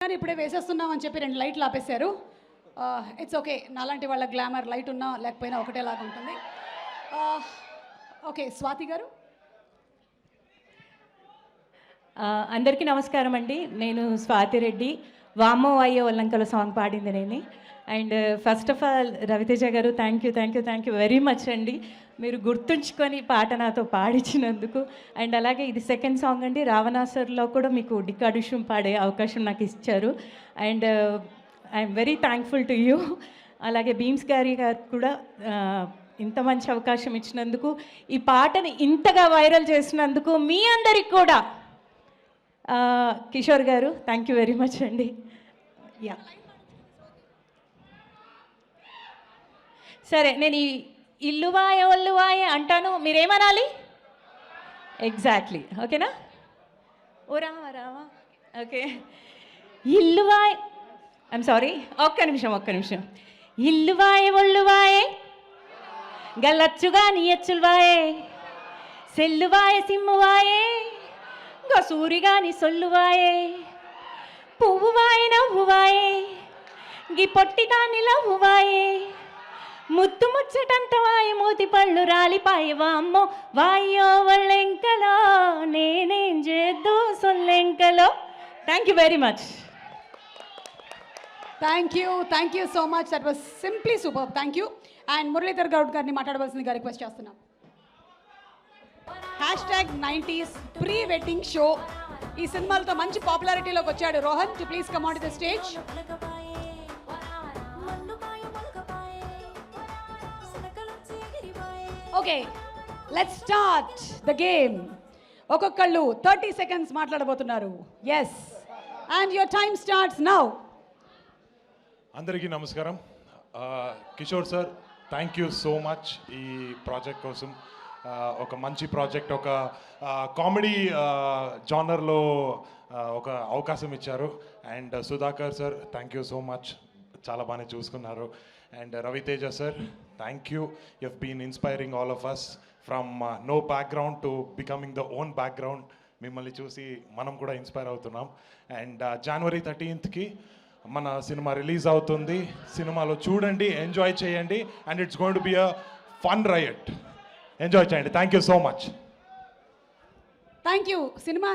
కానీ ఇప్పుడే వేసేస్తున్నామని చెప్పి 2 లైట్లు ఆపేశారు. It's okay. నాలాంటి వాళ్ళ గ్లామర్ లైట్ ఉన్నా లేకపోయినా ఒకటేలాగా ఉంటుంది. ఓకే, స్వాతి గారు. అందరికీ నమస్కారం అండి. నేను స్వాతి రెడ్డి. వామో అయ్యో ఒల్లంకల సాంగ్ పాడింది నేను. And first of all Ravi Teja garu thank you very much అండి. మీరు గుర్తుంచుకొని పాట నాతో పాడించినందుకు. అండ్ అలాగే ఇది సెకండ్ సాంగ్ అండి. రావణాసురులో కూడా మీకు డికాడిషన్ పాడే అవకాశం నాకు ఇచ్చారు. And I'm very thankful to you. అలాగే భీమ్స్ గారు కూడా ఇంత మంచి అవకాశం ఇచ్చినందుకు, ఈ పాటని ఇంతగా వైరల్ చేసినందుకు మీ అందరికి కూడా కిషోర్ గారు థ్యాంక్ యూ వెరీ మచ్ అండి. యా సరే, నేను ఈ ఇల్లువాయ ఒల్లువాయ అంటాను, మీరేమనాలి ఎగ్జాక్ట్లీ. ఓకేనా? ఓ రావా రావా. ఓకే, ఇల్లువాయ ఐఎమ్ సారీ, ఒక్క నిమిషం. ఇల్లువాయ ఒల్లువాయే గల్లచ్చుగా నీయచ్చులువాయే సెల్లువాయ సిమ్మువాయే సూరిగాని సొల్లువాయే పువ్వువాయ నవ్వువాయే గి పొట్టిదాని లవ్వువాయే ముత్తు ముచ్చటంతవాయి మూతి పళ్ళు రాలిపాయి వామ్మో వాయో వళ్ళెంకలో నేనేం చేద్దు సొల్లెంకలో. Thank you very much. Thank you so much. That was simply super. Thank you. And Muralidhar Goud గారిని మాట్లాడవలసిందిగా రిక్వెస్ట్ చేస్తున్నాం. #90s pre wedding show. ఈ సినిమాలతో మంచి పాపులారిటీలోకి వచ్చాడు Rohan. To please come on to the stage. Okay, let's start the game. ఒక్కొక్కళ్ళు 30 seconds మాట్లాడబోతున్నారు. Yes, and your time starts now. అందరికీ నమస్కారం. Kishore sir thank you so much ఈ ప్రాజెక్ట్ కోసం. ఒక మంచి ప్రాజెక్ట్, ఒక కామెడీ జానర్లో ఒక అవకాశం ఇచ్చారు. And Sudhakar sir thank you so much, చాలా బాగానే చూసుకున్నారు. And Ravi Teja sir thank you. You have been inspiring all of us from no background to becoming the own background. మిమ్మల్ని చూసి మనం కూడా ఇన్స్పైర్ అవుతున్నాం. అండ్ January 13th మన సినిమా రిలీజ్ అవుతుంది. సినిమాలో చూడండి, ఎంజాయ్ చేయండి. And it's going to be a fun ride. Enjoy చేయండి. Thank you so much. Thank you. Cinema